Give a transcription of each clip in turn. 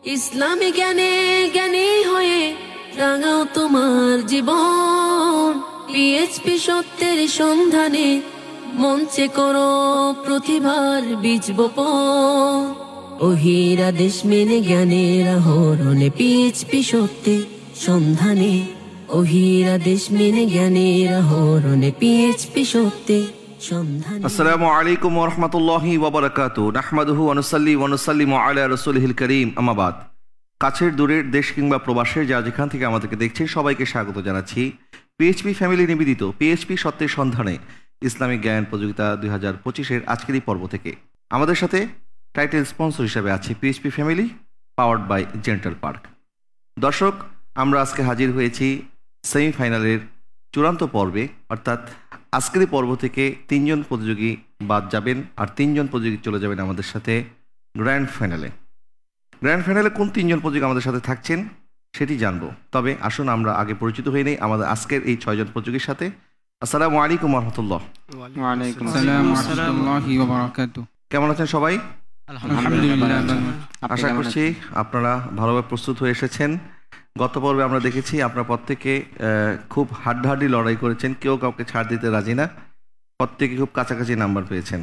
ইসলামী জ্ঞানে জ্ঞানী হয়ে রাঙাও তোমার জীবন। পিএইচপি সত্যের সন্ধানে মঞ্চে করো প্রতিভার বীজ বপন। ওহির আদেশ মেনে জ্ঞানের আহরণে পিএইচপি সত্যের সন্ধানে। ওহির আদেশ মেনে জ্ঞানের আহরণে পিএইচপি সত্যের সন্ধানে। আসসালামু আলাইকুম ওয়া রাহমাতুল্লাহি ওয়া বারাকাতুহু। নাহমাদুহু ওয়া নুসাল্লি ওয়া নুসাল্লিমু আলা রাসূলিহিল কারীম। আম্মা বাদ। কাছের দূরের দেশ কিংবা প্রবাসের যারা যেখান থেকে আমাদেরকে দেখছেন সবাইকে স্বাগত জানাচ্ছি পিএইচপি ফ্যামিলি নিবেদিত পিএইচপি সত্যের সন্ধানে ইসলামিক জ্ঞান প্রতিযোগিতা 2025-এর আজকের এই পর্ব থেকে। আমাদের সাথে টাইটেল স্পন্সর হিসেবে আছে PHP family powered by Gentle Park. দর্শক, আমরা আজকে হাজির হয়েছি সেমিফাইনালের চূড়ান্ত পর্বে, অর্থাৎ আজকের পর্ব থেকে 3 জন প্রতিযোগী বাদ যাবেন আর 3 জন প্রতিযোগী চলে যাবেন আমাদের সাথে গ্র্যান্ড ফাইনালে। গ্র্যান্ড ফাইনালে কোন 3 জন প্রতিযোগী আমাদের সাথে থাকছেন সেটি জানবো। তবে আসুন আমরা আগে পরিচিত হয়ে নেই আমাদের আজকের এই 6 জন প্রতিযোগীর সাথে। আসসালামু আলাইকুম ওয়া রাহমাতুল্লাহ। ওয়া আলাইকুম আসসালাম ওয়া রাহমাতুল্লাহি ওয়া বারাকাতুহু। কেমন আছেন সবাই? আলহামদুলিল্লাহ। আশা করছি আপনারা ভালোভাবে প্রস্তুত হয়ে এসেছেন। গত পর্বে আমরা দেখেছি আপনারা প্রত্যেকে খুব হাড্ডাহাড্ডি লড়াই করেছেন, কেউ কাউকে ছাড় দিতে রাজি না, প্রত্যেকে খুব কাছাকাছি নাম্বার পেয়েছেন।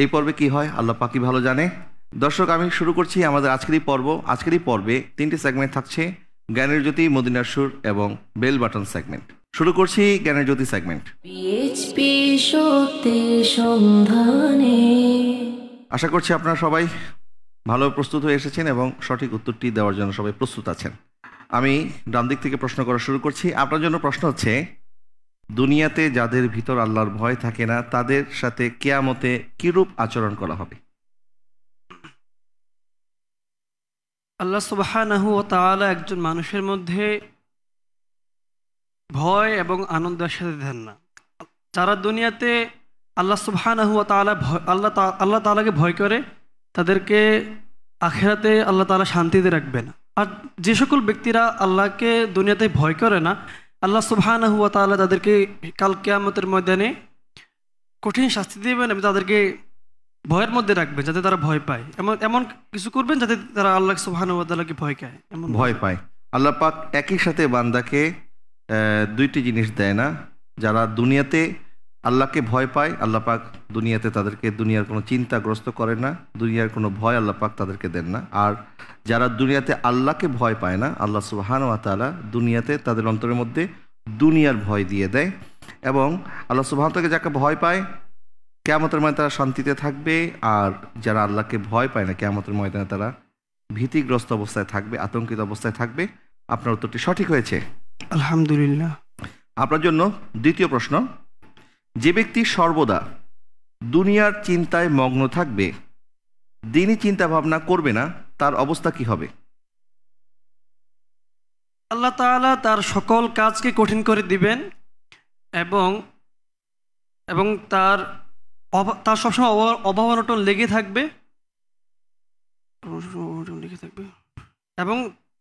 এই পর্বে কি হয় আল্লাহ পাকই ভালো জানে। দর্শক, আমি শুরু করছি আমাদের আজকের এই পর্ব। আজকের এই পর্বে 3টি সেগমেন্ট থাকছে, জ্ঞানের জ্যোতি, মদিনার সুর এবং বেল বাটন সেগমেন্ট। শুরু করছি জ্ঞানের জ্যোতি সেগমেন্ট। পিএইচপি সত্যের সন্ধানে। আশা করছি আপনারা সবাই ভালো প্রস্তুত হয়ে এসেছেন এবং সঠিক উত্তরটি দেওয়ার জন্য সবাই প্রস্তুত আছেন। আমি ডান দিক থেকে প্রশ্ন করা শুরু করছি। আপনার জন্য প্রশ্ন হচ্ছে, দুনিয়াতে যাদের ভিতর আল্লাহর ভয় থাকে না তাদের সাথে কিয়ামতে কিরূপ আচরণ করা হবে? আল্লাহ সুবহানাহু ওয়া তাআলা একজন মানুষের মধ্যে ভয় এবং আনন্দ একসাথে দেন না। যারা দুনিয়াতে আল্লাহ সুবহানাহু ওয়া তাআলা আল্লাহ তাআলাকে ভয় করে তাদেরকে আখিরাতে আল্লাহ তাআলা শান্তিতে রাখবে না। আর যে সকল ব্যক্তিরা আল্লাহকে দুনিয়াতে ভয় করে না, আল্লাহ সুবহানাহু ওয়া তাআলা তাদেরকে কাল কিয়ামতের ময়দানে কঠিন শাস্তি দেবেন এবং তাদেরকে ভয়ের মধ্যে রাখবেন যাতে তারা ভয় পায়। এমন কিছু করবেন যাতে তারা আল্লাহ সুবহানাহু ওয়া তাআলাকে ভয় পায়। আল্লাহ পাক একই সাথে বান্দাকে 2টি জিনিস দেয় না। যারা দুনিয়াতে আল্লাহকে ভয় পায়, আল্লাহ পাক দুনিয়াতে তাদেরকে দুনিয়ার কোনো চিন্তাগ্রস্ত করেন না, দুনিয়ার কোনো ভয় আল্লাহ পাক তাদেরকে দেন না। আর যারা দুনিয়াতে আল্লাহকে ভয় পায় না, আল্লাহ সুবহানাহু ওয়া তাআলা দুনিয়াতে তাদের অন্তরের মধ্যে দুনিয়ার ভয় দিয়ে দেয়। এবং আল্লাহ সুবহানাহু ওয়া তাআলা যাকে ভয় পায় কিয়ামতের ময়দানে তারা শান্তিতে থাকবে, আর যারা আল্লাহকে ভয় পায় না কিয়ামতের ময়দানে তারা ভীতিগ্রস্ত অবস্থায় থাকবে, আতঙ্কিত অবস্থায় থাকবে। আপনার উত্তরটি সঠিক হয়েছে, আলহামদুলিল্লাহ। আপনার জন্য দ্বিতীয় প্রশ্ন, যে ব্যক্তি সর্বদা দুনিয়ার চিন্তায় মগ্ন থাকবে, দিনই চিন্তা ভাবনা করবে না, তার অবস্থা কি হবে? আল্লাহ তাআলা তার সকল কাজকে কঠিন করে দিবেন এবং তার সবসময় অভাব অনটন লেগে থাকবে এবং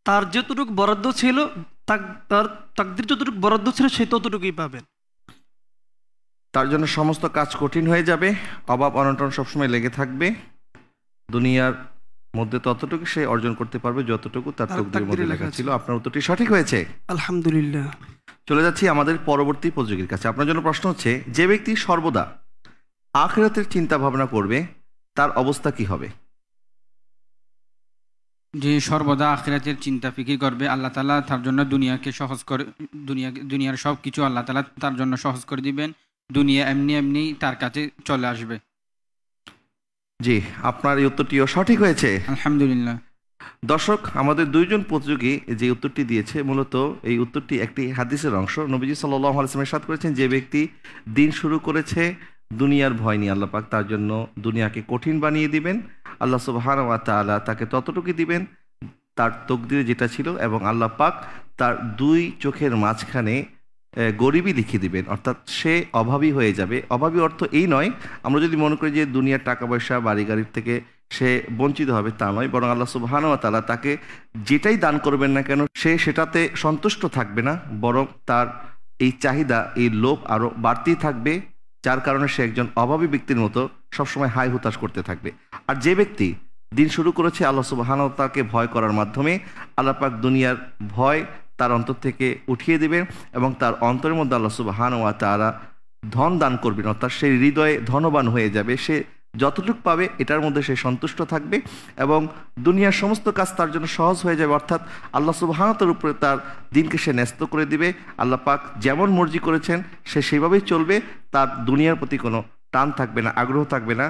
তার যতটুকু বরাদ্দ ছিল, তার তাকদীর যতটুকু বরাদ্দ ছিল সে ততটুকুই পাবেন। তার জন্য সমস্ত কাজ কঠিন হয়ে যাবে, অভাব অনটন সবসময় লেগে থাকবে, দুনিয়ার মধ্যে ততটুকু সে অর্জন করতে পারবে যতটুকু তার তাকদীরের মধ্যে লেখা ছিল। আপনার উত্তরটি সঠিক হয়েছে, আলহামদুলিল্লাহ। চলে যাচ্ছি আমাদের পরবর্তী প্রতিযোগীর কাছে। আপনার জন্য প্রশ্ন হচ্ছে, যে ব্যক্তি সর্বদা আখিরাতের চিন্তা ভাবনা করবে তার অবস্থা কি হবে? যে সর্বদা আখিরাতের চিন্তা ফিকির করবে, আল্লাহ তাআলা তার জন্য দুনিয়াকে সহজ করে, দুনিয়ার সব কিছু আল্লাহ তাআলা তার জন্য সহজ করে দিবেন, দুনিয়া এমনি তার কাছে চলে আসবে। জি, আপনার এই উত্তরটিও সঠিক হয়েছে, আলহামদুলিল্লাহ। দর্শক, আমাদের 2 জন প্রতিযোগী যে উত্তরটি দিয়েছে, মূলত এই উত্তরটি একটি হাদিসের অংশ। নবীজি সাল্লাল্লাহু আলাইহি ওয়াসাল্লাম ইরশাদ করেছেন, যে ব্যক্তি দিন শুরু করেছে দুনিয়ার ভয় নিয়ে, আল্লাহ পাক তার জন্য দুনিয়াকে কঠিন বানিয়ে দিবেন। আল্লাহ সুবহানাহু ওয়া তাআলা তাকে ততটুকু দিবেন তার তকদিরে যেটা ছিল, এবং আল্লাহ পাক তার 2 চোখের মাঝখানে গরিবই লিখে দিবেন, অর্থাৎ সে অভাবী হয়ে যাবে। অভাবী অর্থ এই নয় আমরা যদি মনে করি যে দুনিয়ার টাকা পয়সা বাড়ি গাড়ির থেকে সে বঞ্চিত হবে, তা নয়, বরং আল্লাহ সুবহানাহু ওয়া তাআলা তাকে যেটাই দান করবেন না কেন সে সেটাতে সন্তুষ্ট থাকবে না, বরং তার এই চাহিদা, এই লোভ আরও বাড়তেই থাকবে, যার কারণে সে একজন অভাবী ব্যক্তির মতো সবসময় হাই হুতাশ করতে থাকবে। আর যে ব্যক্তি দিন শুরু করেছে আল্লাহ সুবহানাহু ওয়া তাআলাকে ভয় করার মাধ্যমে। আল্লাহ পাক দুনিয়ার ভয় তার অন্তর থেকে উঠিয়ে দেবেন এবং তার অন্তরের মধ্যে আল্লাহ সুবহানাহু ওয়া তাআলা ধন দান করবেন, অর্থাৎ সেই হৃদয়ে ধনবান হয়ে যাবে। সে যতটুকু পাবে এটার মধ্যে সে সন্তুষ্ট থাকবে এবং দুনিয়ার সমস্ত কাজ তার জন্য সহজ হয়ে যাবে, অর্থাৎ আল্লাহ সুবহানাহু ওয়া তাআলার উপরে তার দিনকে সে ন্যস্ত করে দিবে। আল্লাহ পাক যেমন মর্জি করেছেন সে সেভাবেই চলবে, তার দুনিয়ার প্রতি কোনো টান থাকবে না, আগ্রহ থাকবে না।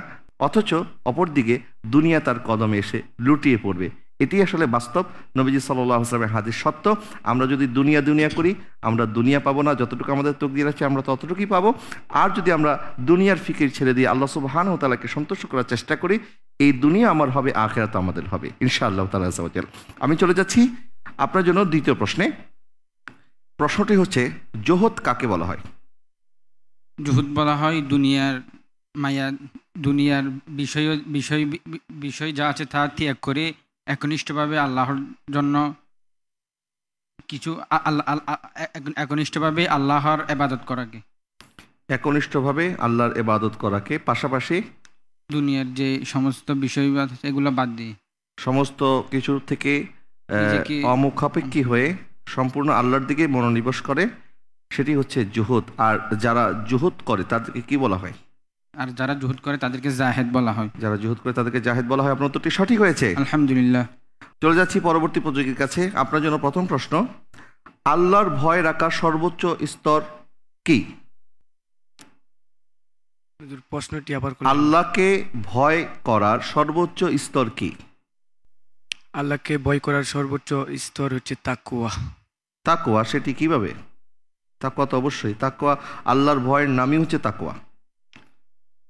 অথচ অপরদিকে দুনিয়া তার কদমে এসে লুটিয়ে পড়বে। এটি আসলে বাস্তব, নবীজি সাল্লাল্লাহু আলাইহি ওয়াসাল্লামের হাদিস সত্য। আমরা যদি দুনিয়া দুনিয়া করি আমরা দুনিয়া পাবো না, যতটুকু আমাদের তকদির আছে আমরা ততটুকুই পাবো। আর যদি আমরা দুনিয়ার ফিকির ছেড়ে দিয়ে আল্লাহ সুবহানাহু ওয়া তাআলাকে সন্তুষ্ট করার চেষ্টা করি, এই দুনিয়া আমার হবে, আখিরাত আমাদের হবে ইনশাআল্লাহ তাআলা আযza ওয়া জাল। আমি চলে যাচ্ছি আপনার জন্য দ্বিতীয় প্রশ্নে। প্রশ্নটি হচ্ছে, জোহদ কাকে বলা হয়? জুহুদ বলা হয় দুনিয়ার মায়া, দুনিয়ার বিষয় বিষয় বিষয় যা আছে তা ত্যাগ করে একনিষ্ঠভাবে আল্লাহর জন্য কিছু একনিষ্ঠভাবে আল্লাহর ইবাদত করাকে, একনিষ্ঠভাবে আল্লাহর ইবাদত করাকে, পাশাপাশি দুনিয়ার যে সমস্ত বিষয় আছে এগুলো বাদ দিয়ে সমস্ত কিছু থেকে নিজেকে অমুখাপেক্ষী হয়ে সম্পূর্ণ আল্লাহর দিকে মনোনিবেশ করে, সেটি হচ্ছে জুহুদ। আর যারা জুহুদ করে তাদেরকে কি বলা হয়? আর যারা জুহুদ করে তাদেরকে জাহেদ বলা হয়। যারা জুহুদ করে তাদেরকে জাহেদ বলা হয়। আপনার উত্তরটি সঠিক হয়েছে, আলহামদুলিল্লাহ। চলে যাচ্ছি পরবর্তী প্রতিযোগীর কাছে। আপনার জন্য প্রথম প্রশ্ন, আল্লাহর ভয় রাখার সর্বোচ্চ স্তর কি? প্রশ্নটি আবার আল্লাহকে ভয় করার সর্বোচ্চ স্তর কি? আল্লাহকে ভয় করার সর্বোচ্চ স্তর হচ্ছে তাকওয়া। তাকওয়া, সেটি কিভাবে? তাকওয়া তো অবশ্যই, তাকওয়া আল্লাহর ভয়ের নামই হচ্ছে তাকওয়া।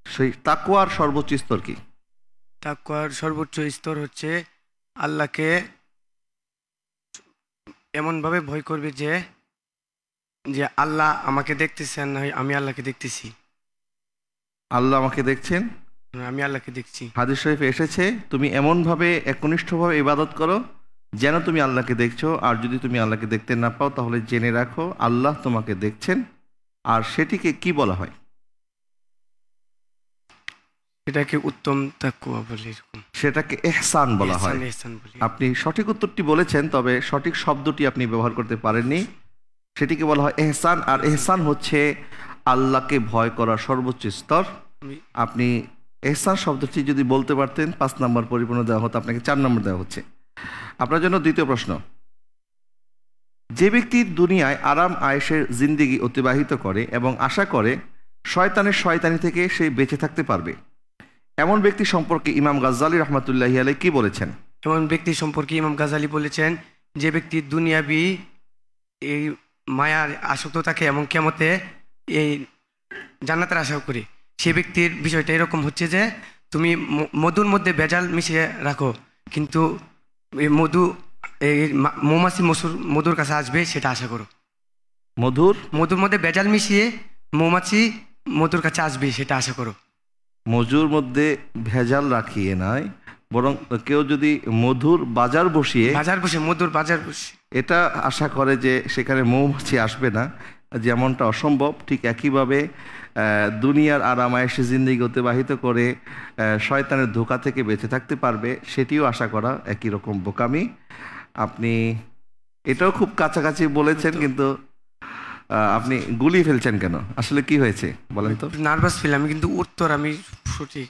সেই তাকওয়ার সর্বোচ্চ স্তর কি? তাকওয়ার সর্বোচ্চ স্তর হচ্ছে আল্লাহকে এমনভাবে ভয় করবে যে যে আল্লাহ আমাকে দেখতেছেন, আমি আল্লাহকে দেখতেছি। আল্লাহ আমাকে দেখছেন, আমি আল্লাহকে দেখছি। হাদিস শরীফে এসেছে, তুমি এমনভাবে একনিষ্ঠভাবে ইবাদত করো যেন তুমি আল্লাহকে দেখছো। আর যদি তুমি আল্লাহকে দেখতে না পাও তাহলে জেনে রাখো আল্লাহ তোমাকে দেখছেন। আর সেটিকে কি বলা হয়? এটাকে উত্তম তাকওয়া বলে, এরকম সেটাকে ইহসান বলা হয়। ইহসান বলি। আপনি সঠিক উত্তরটি বলেছেন, তবে সঠিক শব্দটি আপনি ব্যবহার করতে পারেননি। সেটিকে বলা হয় ইহসান। আর ইহসান হচ্ছে আল্লাহকে ভয় করার সর্বোচ্চ স্তর। আপনি ইহসান শব্দটি যদি বলতে পারতেন 5 নম্বর পরিপূর্ণ দেওয়া হতো, আপনাকে 4 নম্বর দেওয়া হচ্ছে। আপনার জন্য দ্বিতীয় প্রশ্ন, যে ব্যক্তি দুনিয়ায় আরাম আয়েশের জিন্দেগি অতিবাহিত করে এবং আশা করে শয়তানের শয়তানি থেকে সে বেঁচে থাকতে পারবে, এমন ব্যক্তি সম্পর্কে ইমাম গাজ্জালী রহমাতুল্লাহি আলাইহি কি বলেছেন? এমন ব্যক্তি সম্পর্কে ইমাম গাজ্জালী বলেছেন, যে ব্যক্তি দুনিয়াবি এই মায়ার আসক্ত থাকে এবং কিয়ামতে এই জান্নাতের আশা করে, সে ব্যক্তির বিষয়টা এরকম হচ্ছে যে তুমি মধুর মধ্যে ভেজাল মিশিয়ে রাখো, কিন্তু এই মধু এই মৌমাছি মধুর কাছে আসবে সেটা আশা করো। মধুর মধ্যে ভেজাল মিশিয়ে মৌমাছি মধুর কাছে আসবে সেটা আশা করো। মধুর মধ্যে ভেজাল রাখিয়ে নয়, বরং কেউ যদি মধুর বাজার বসিয়ে মধুর বাজার বসে এটা আশা করে যে সেখানে মৌমাছি আসবে না, যেমনটা অসম্ভব, ঠিক একইভাবে দুনিয়ার আরাম আয়েশে জিন্দেগি অতিবাহিত করে শয়তানের ধোঁকা থেকে বেঁচে থাকতে পারবে, সেটিও আশা করা একই রকম বোকামি। আপনি এটাও খুব কাছাকাছি বলেছেন, কিন্তু আপনি গুলিয়ে ফেলছেন কেন? আসলে কি হয়েছে বলেন তো? নার্ভাস ফিল আমি, কিন্তু উত্তর আমি সঠিক,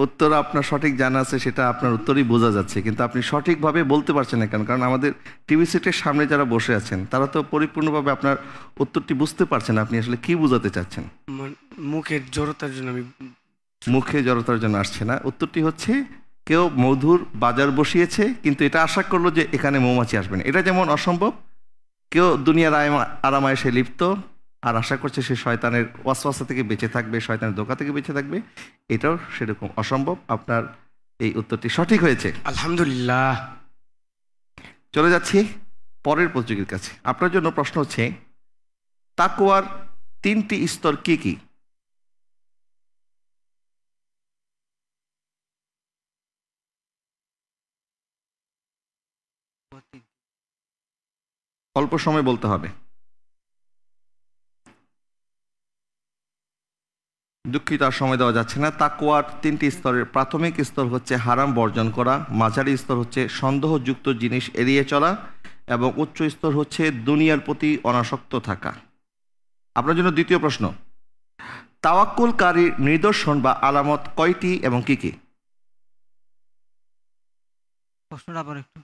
উত্তর আপনার সঠিক জানা আছে, সেটা আপনার উত্তরই বোঝা যাচ্ছে, কিন্তু আপনি সঠিকভাবে বলতে পারছেন না কেন? কারণ আমাদের টিভি সেটের সামনে যারা বসে আছেন তারা তো পরিপূর্ণভাবে আপনার উত্তরটি বুঝতে পারছেন আপনি আসলে কি বোঝাতে চাচ্ছেন। মুখের জড়তার জন্য মুখে জড়তার জন্য আসছে না। উত্তরটি হচ্ছে, কেউ মধুর বাজার বসিয়েছে কিন্তু এটা আশা করলো যে এখানে মৌমাছি আসবে না। এটা যেমন অসম্ভব, কেউ দুনিয়ার আরামায়েশে লিপ্ত আর আশা করছে সে শয়তানের ওয়াসওয়াসা থেকে বেঁচে থাকবে, শয়তানের ধোঁকা থেকে বেঁচে থাকবে, এটাও সেরকম অসম্ভব। আপনার এই উত্তরটি সঠিক হয়েছে, আলহামদুলিল্লাহ। চলে যাচ্ছি পরের প্রতিযোগীর কাছে। আপনার জন্য প্রশ্ন হচ্ছে, তাকওয়ার 3টি স্তর কি কি? অল্প সময় বলতে হবে। দুঃখিত, আর সময় দেওয়া যাচ্ছে না। তাকওয়ার 3টি স্তরের প্রাথমিক স্তর হচ্ছে হারাম বর্জন করা, মাঝারি স্তর হচ্ছে সন্দেহযুক্ত জিনিস এড়িয়ে চলা, এবং উচ্চ স্তর হচ্ছে দুনিয়ার প্রতি অনাসক্ত থাকা। আপনার জন্য দ্বিতীয় প্রশ্ন, তাওয়াক্কুলকারীর নিদর্শন বা আলামত কয়টি এবং কি কি? প্রশ্নটা আবার একটু।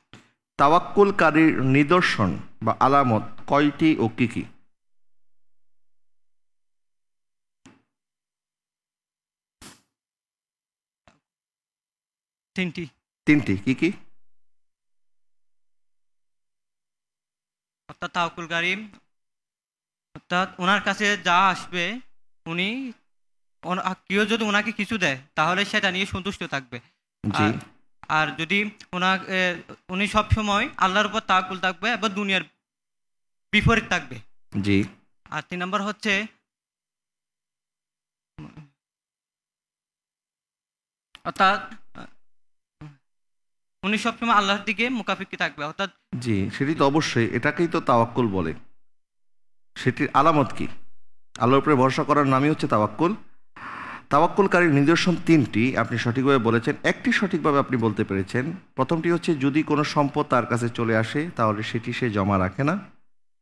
তাওয়াক্কুলকারীর নিদর্শন বা আলামত কয়টি ও কি কি? তিনটি। কি কি? অর্থাৎ তাওয়াক্কুলকারী, অর্থাৎ ওনার কাছে যা আসবে উনি কেউ যদি ওনাকে কিছু দেয় তাহলে সেটা নিয়ে সন্তুষ্ট থাকবে। আর যদি উনি সবসময় আল্লাহর উপর তাওয়াক্কুল থাকবে এবং দুনিয়ার বিপরীত থাকবে। জি। আর 3 নম্বর হচ্ছে অর্থাৎ উনি সবসময় আল্লাহর দিকে মুখাপেক্ষী থাকবে। অর্থাৎ জি, সেটি তো অবশ্যই, এটাকেই তো তাওয়াক্কুল বলে। সেটির আলামত কি? আল্লাহর উপরে ভরসা করার নামই হচ্ছে তাওয়াক্কুল। তাওয়াক্কুলকারীর নিদর্শন 3টি, আপনি সঠিকভাবে বলেছেন। একটি সঠিকভাবে আপনি বলতে পেরেছেন। প্রথমটি হচ্ছে যদি কোনো সম্পদ তার কাছে চলে আসে তাহলে সেটি সে জমা রাখে না,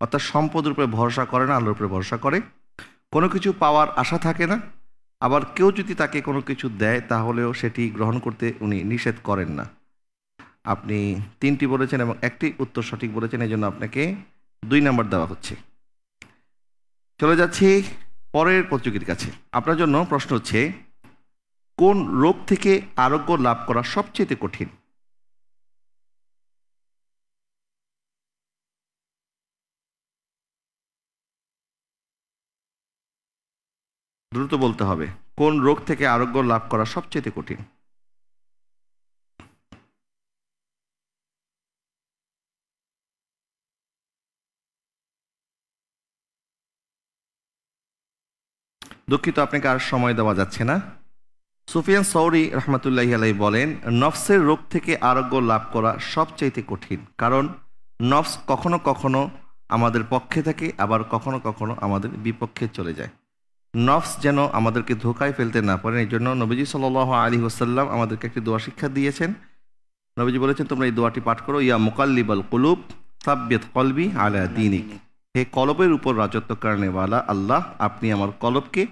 অর্থাৎ সম্পদের উপরে ভরসা করে না, আল্লাহর উপরে ভরসা করে। কোনো কিছু পাওয়ার আশা থাকে না। আবার কেউ যদি তাকে কোনো কিছু দেয় তাহলেও সেটি গ্রহণ করতে উনি নিষেধ করেন না। আপনি 3টি বলেছেন এবং একটি উত্তর সঠিক বলেছেন, এই জন্য আপনাকে 2 নম্বর দেওয়া হচ্ছে। চলে যাচ্ছি পরের প্রতিযোগীর কাছে। আপনার জন্য প্রশ্ন হচ্ছে, কোন রোগ থেকে আরোগ্য লাভ করা সবচেয়ে কঠিন? দ্রুত বলতে হবে। কোন রোগ থেকে আরোগ্য লাভ করা সবচেয়ে কঠিন? দুঃখিত, আপনাকে আর সময় দেওয়া যাচ্ছে না। সুফিয়ান সৌরি রহমতুল্লাহি আলাইহি বলেন, নফসের রোগ থেকে আরোগ্য লাভ করা সবচাইতে কঠিন, কারণ নফস কখনো কখনো আমাদের পক্ষে থাকে, আবার কখনো কখনো আমাদের বিপক্ষে চলে যায়। নফস যেন আমাদেরকে ধোকায় ফেলতে না পারেন, এই জন্য নবীজি সাল্লাল্লাহু আলাইহি ওয়াসাল্লাম আমাদেরকে একটি দোয়া শিক্ষা দিয়েছেন। নবীজি বলেছেন, তোমরা এই দোয়াটি পাঠ করো, ইয়া মুকাল্লিবাল কুলুব সাব্বিত কলবি আলা দীনিক। হে কলবের উপর রাজত্ব কারণেওয়ালা আল্লাহ, আপনি আমার কলবকে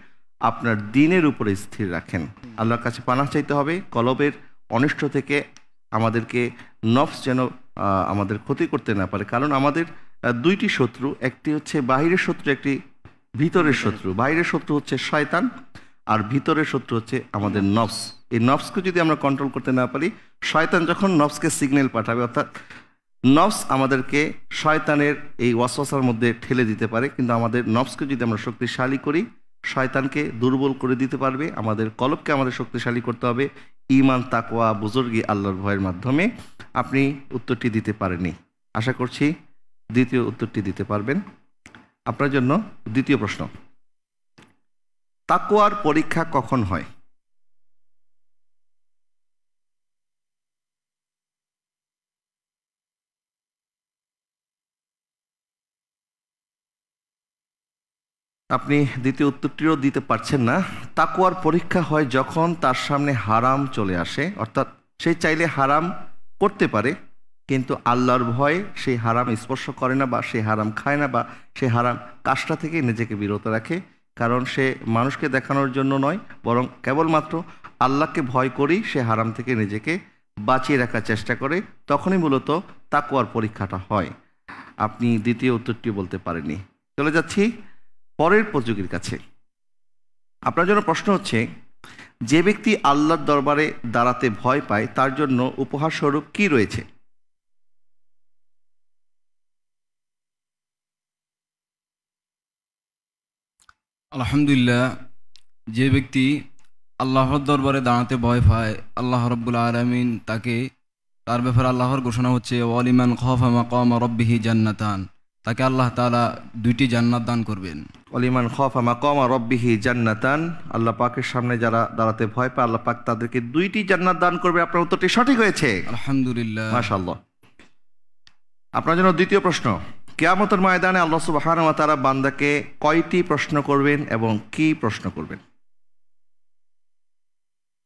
আপনার দিনের উপরে স্থির রাখেন। আল্লাহর কাছে পানাহ চাইতে হবে কলবের অনিষ্ট থেকে, আমাদেরকে নফস যেন আমাদের ক্ষতি করতে না পারে। কারণ আমাদের 2টি শত্রু, একটি হচ্ছে বাহিরের শত্রু, একটি ভিতরের শত্রু। বাহিরের শত্রু হচ্ছে শয়তান, আর ভিতরের শত্রু হচ্ছে আমাদের নফস। এই নফসকে যদি আমরা কন্ট্রোল করতে না পারি, শয়তান যখন নফসকে সিগন্যাল পাঠাবে, অর্থাৎ নফস আমাদেরকে শয়তানের এই ওয়াসওয়াসার মধ্যে ঠেলে দিতে পারে, কিন্তু আমাদের নফসকে যদি আমরা শক্তিশালী করি, শয়তানকে দুর্বল করে দিতে পারবে। আমাদের কলবকে আমাদের শক্তিশালী করতে হবে ঈমান, তাকওয়া, বুজুর্গি, আল্লাহর ভয়ের মাধ্যমে। আপনি উত্তরটি দিতে পারেননি, আশা করছি দ্বিতীয় উত্তরটি দিতে পারবেন। আপনার জন্য দ্বিতীয় প্রশ্ন, তাকওয়ার পরীক্ষা কখন হয়? আপনি দ্বিতীয় উত্তরটিও দিতে পারছেন না। তাকওয়ার পরীক্ষা হয় যখন তার সামনে হারাম চলে আসে, অর্থাৎ সে চাইলে হারাম করতে পারে, কিন্তু আল্লাহর ভয়ে সেই হারাম স্পর্শ করে না, বা সে হারাম খায় না, বা সে হারাম কাজটা থেকে নিজেকে বিরত রাখে। কারণ সে মানুষকে দেখানোর জন্য নয়, বরং কেবলমাত্র আল্লাহকে ভয় করেই সে হারাম থেকে নিজেকে বাঁচিয়ে রাখার চেষ্টা করে। তখনই মূলত তাকওয়ার পরীক্ষাটা হয়। আপনি দ্বিতীয় উত্তরটি বলতে পারেননি। চলে যাচ্ছি পরের প্রতিযোগীর কাছে। আপনার জন্য প্রশ্ন হচ্ছে, যে ব্যক্তি আল্লাহর দরবারে দাঁড়াতে ভয় পায় তার জন্য উপহার স্বরূপ কি রয়েছে? আলহামদুলিল্লাহ, যে ব্যক্তি আল্লাহর দরবারে দাঁড়াতে ভয় পায়, আল্লাহ রাব্বুল আলামিন তার ব্যাপারে আল্লাহর ঘোষণা হচ্ছে, ওয়ালিমান খাফা মাকামা রাব্বিহি জান্নাতান, তাকে আল্লাহ তাআলা 2টি জান্নাত দান করবেন। ওয়ালিমান খাফা মাকামা রাব্বিহি জান্নাতান, আল্লাহ পাকের সামনে যারা দাঁড়াতে ভয় পায় আল্লাহ পাক তাদেরকে 2টি জান্নাত দান করবে। আপনার উত্তরটি সঠিক হয়েছে, আলহামদুলিল্লাহ, মাশাআল্লাহ। আপনার জন্য দ্বিতীয় প্রশ্ন, কিয়ামতের ময়দানে আল্লাহ সুবহানাহু ওয়া তাআলা বান্দাকে কয়টি প্রশ্ন করবেন এবং কি প্রশ্ন করবেন?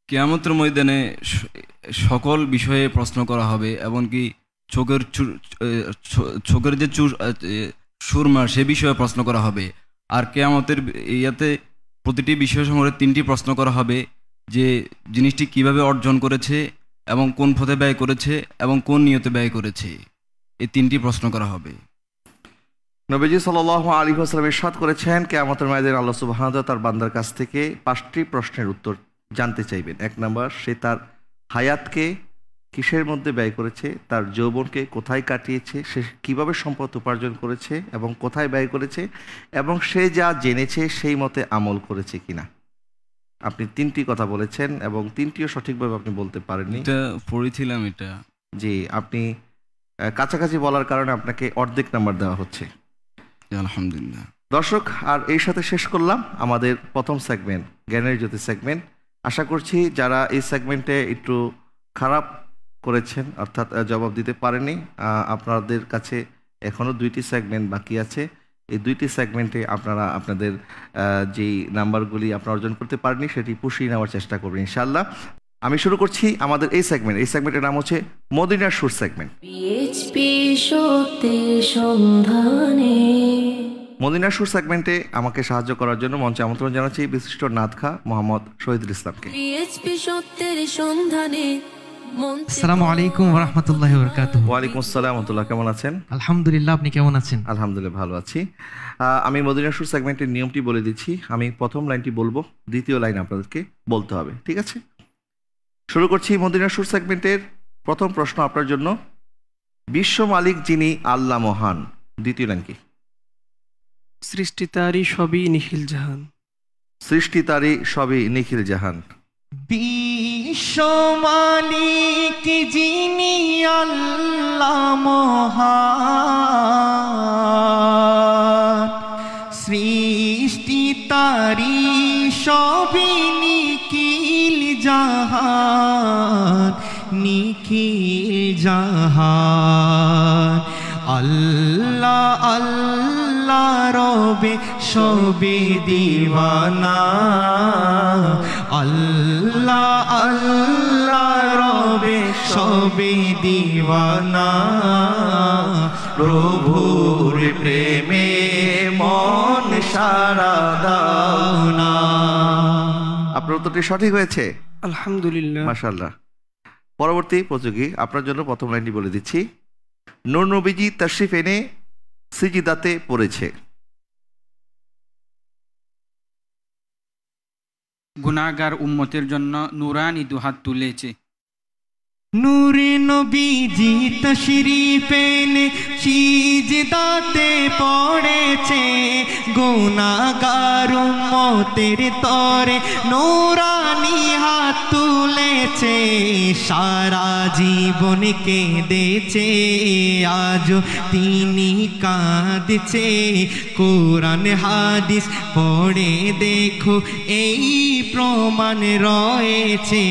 কিয়ামতের ময়দানে সকল বিষয়ে প্রশ্ন করা হবে, এমনকি চোখের যে সুরমা সে বিষয়ে প্রশ্ন করা হবে। আর কিয়ামতের ইয়াতে প্রতিটি বিষয় সম্পর্কে 3টি প্রশ্ন করা হবে, যে জিনিসটি কিভাবে অর্জন করেছে এবং কোন পথে ব্যয় করেছে এবং কোন নিয়তে ব্যয় করেছে, এই 3টি প্রশ্ন করা হবে। নবীজি সাল্লাল্লাহু আলাইহি ওয়াসাল্লাম ইরশাদ করেছেন, কিয়ামতের ময়দানে আল্লাহ সুবহানাহু ওয়া তাআলা তার বান্দার কাছ থেকে 5টি প্রশ্নের উত্তর জানতে চাইবেন। 1 নম্বর, সে তার হায়াতকে কিসের মধ্যে ব্যয় করেছে, তার যৌবনকে কোথায় কাটিয়েছে, সে কিভাবে সম্পদ উপার্জন করেছে এবং কোথায় ব্যয় করেছে, এবং সে যা জেনেছে সেই মতে আমল করেছে কিনা। আপনি 3টি কথা বলেছেন এবং 3টিও সঠিকভাবে আপনি বলতে পারেননি। এটা পড়েছিলাম এটা। জি, আপনি কাছাকাছি বলার কারণে আপনাকে অর্ধেক নাম্বার দেওয়া হচ্ছে। আলহামদুলিল্লাহ। দর্শক, আর এই সাথে শেষ করলাম আমাদের প্রথম সেগমেন্ট, জ্ঞানের জ্যোতি সেগমেন্ট। আশা করছি যারা এই সেগমেন্টে একটু খারাপ করেছেন, অর্থাৎ জবাব দিতে পারেনি, আপনাদের কাছে এখনও 2টি সেগমেন্ট বাকি আছে। এই 2টি সেগমেন্টে আপনারা আপনাদের যেই নাম্বারগুলি আপনারা অর্জন করতে পারেননি সেটি পুষিয়ে নেওয়ার চেষ্টা করবেন ইনশাআল্লাহ। আমি শুরু করছি আমাদের এই সেগমেন্টের নাম হচ্ছে মদিনার সুর সেগমেন্ট। পিএইচপি সত্যের সন্ধানে। মদিনার সুর সেগমেন্টে আমাকে সাহায্য করার জন্য মঞ্চে আমন্ত্রণ জানাচ্ছি বিশিষ্ট নাতখা মোহাম্মদ শহীদুল ইসলামকে। পিএইচপি সত্যের সন্ধানে। আসসালামু আলাইকুম ওয়া রাহমাতুল্লাহি ওয়া বারাকাতুহু। ওয়া আলাইকুম আসসালাম ওয়া রাহমাতুল্লাহ। কেমন আছেন? আলহামদুলিল্লাহ, আপনি কেমন আছেন? আলহামদুলিল্লাহ ভালো আছি। আমি মদিনার সুর সেগমেন্টের নিয়মটি বলে দিচ্ছি। আমি প্রথম লাইনটি বলবো, দ্বিতীয় লাইন আপনাদেরকে বলতে হবে, ঠিক আছে? শুরু করছি মদিনার সুর সেগমেন্টের প্রথম প্রশ্ন আপনার জন্য। বিশ্ব মালিক যিনি আল্লাহ মহান, দ্বিতীয় লাইন কি? সৃষ্টিতারই সবই নিখিল জাহান। সৃষ্টিতারই সবই নিখিল জাহান। বিশ্ব মালিক যিনি আল্লাহ মহান, সৃষ্টি তারি সবই নিখিল জাহান, নিখিল জাহান। আল্লাহ আল্লাহ রবে সবে দিওয়ানা, আল্লাহ আল্লাহ রবে সবে দিওয়ানা। প্রভুর প্রেমে মন সারা দাও না। আপনার উত্তরটি সঠিক হয়েছে, আলহামদুলিল্লাহ, মাশাআল্লাহ। পরবর্তী প্রতিযোগী আপনার জন্য প্রথম লাইনটি বলে দিচ্ছি। নূর নবীজি তাশরিফ এনে সিজদাতে পড়েছে। গুনাহগার উম্মতের জন্য নুরানি দুহাত তুলেছে। নূরে নবীজি তশরিফ এনে সিজদাতে পড়েছে, গুনাহগার উম্মতের তরে নুরানি হাত তুলেছে। সারা জীবন কেঁদেছে, আজ তিনি কাঁদছে। কোরআন হাদিস পড়ে দেখো এই প্রমাণ রয়েছে।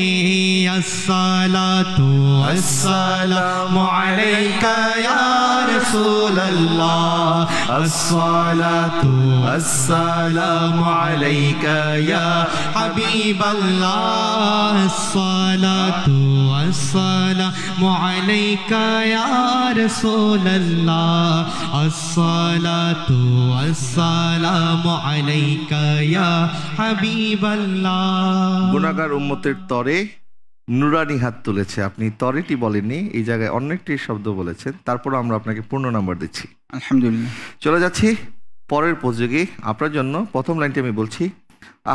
আসসালাতু আসসালামু আলাইকা ইয়া রাসূলুল্লাহ, আসসালাতু আসসালামু আলাইকা ইয়া হাবিবাল্লাহ, আসসালাতু আসসালামু আলাইকা ইয়া রাসূলুল্লাহ, আসসালাতু আসসালামু আলাইকা ইয়া হাবিবাল্লাহ। গুনাহগার উম্মতের তরে নুরানি হাত তুলেছে। আপনি তরেটি বলেননি, এই জায়গায় অন্য একটি শব্দ বলেছেন, তারপর আমরা আপনাকে পূর্ণ নাম্বার দিচ্ছি। আলহামদুলিল্লাহ। চলে যাচ্ছি পরের প্রতিযোগী আপনার জন্য। প্রথম লাইনটি আমি বলছি।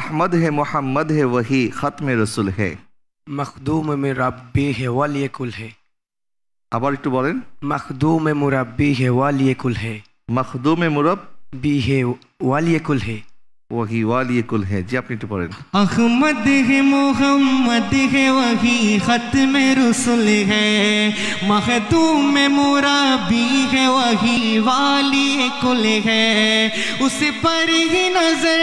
আহমদ হে মোহাম্মদ হে ওয়াহি খাতমে রসুল হে, मखदूम में रब्बी है वालिय कुल है। আবার একটু বলেন। मखदूम मुरब्बी है वालिय कुल है। মখদুমে মুরব बी है वालिय कुल है। ওয়াহি ওয়ালিয়ে কুল হে। জি, আপনি একটু পড়েন। अहमद है मोहम्मद है वही खत्म रसूल है, मखदूम मुरब्बी है वही वाली कुल है। उस पर ही नजर,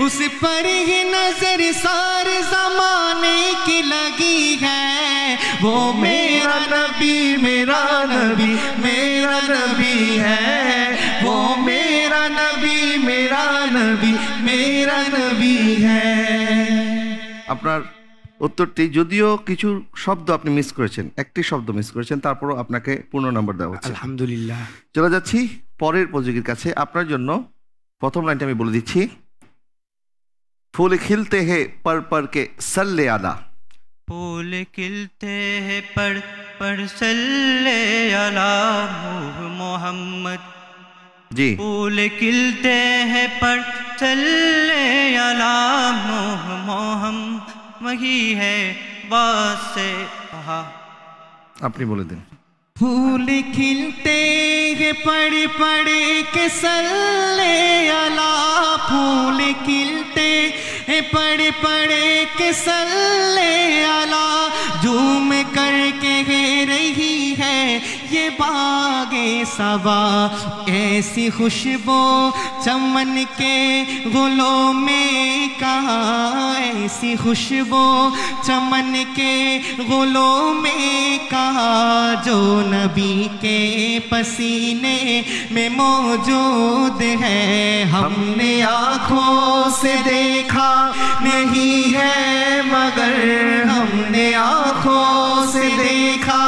उस पर ही नजर सारे जमाने की लगी है। वो मेरा नबी मेरा नबी मेरा नबी है, वो मेरा नबी मेरा नबी मेरा नबी আপনার উত্তরটি, যদিও কিছু শব্দ আপনি মিস করেছেন, একটি শব্দ মিস করেছেন, তারপরও আপনাকে পূর্ণ নাম্বার দেওয়া হচ্ছে। আলহামদুলিল্লাহ। চলে যাচ্ছি পরের প্রতিযোগীর কাছে। আপনার জন্য প্রথম লাইনটা আমি বলে দিচ্ছি। ফুল খিলতে হে পর পর কে সল্লে আলা। फूल खिलते हैं पर सल्ले अला मोहम्मद। জি, फूल खिलते हैं पर सल्ले अला मोहम्मद, वही है वासे कहा। আপনি বলে দিন। फूल खिलते हैं पड़े पड़े के सल्ले अला, फूल खिलते हैं पड़े पड़े के सल्ले अला, झूम करके गे रही है ये बागे सबा, ऐसी खुशबू चमन के गुलों में कहाँ, ऐसी खुशबू चमन के गुलों में कहाँ, जो नबी के पसीने में मौजूद है। हमने आँखों से देखा नहीं है मगर, हमने आँखों से देखा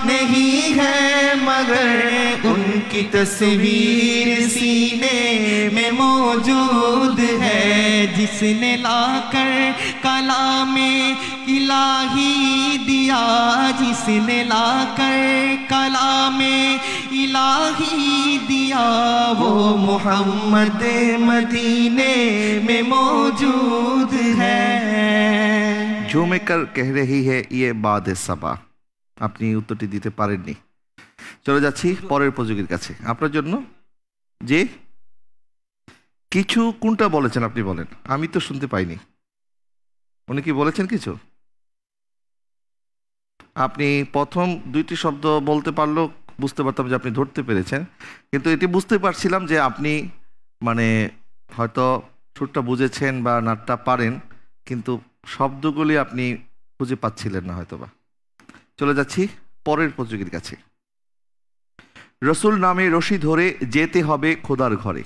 नहीं है मगर, उनकी तस्वीर सीने में मौजूद है। जिसने लाकर कलामे इलाही दिया, जिसने लाकर कलामे इलाही दिया, वो मोहम्मद मदीने में मौजूद है। ঝুমে কর কহ রহি হে ইয়ে বাদে সাবা। আপনি উত্তরটি দিতে পারেননি। চলে যাচ্ছি পরের প্রতিযোগীর কাছে। আপনার জন্য যে কিছু কোনটা বলেছেন আপনি বলেন, আমি তো শুনতে পাইনি। উনি কি বলেছেন কিছু? আপনি প্রথম দুইটি শব্দ বলতে পারলেও বুঝতে পারতাম যে আপনি ধরতে পেরেছেন, কিন্তু এটি বুঝতে পারছিলাম যে আপনি মানে হয়তো সুরটা বুঝেছেন বা নাটটা পারেন, কিন্তু শব্দগুলি আপনি খুঁজে পাচ্ছিলেন না হয়তোবা। চলে যাচ্ছি পরের প্রতিযোগীর কাছে। রসুল নামে রশি ধরে যেতে হবে খোদার ঘরে।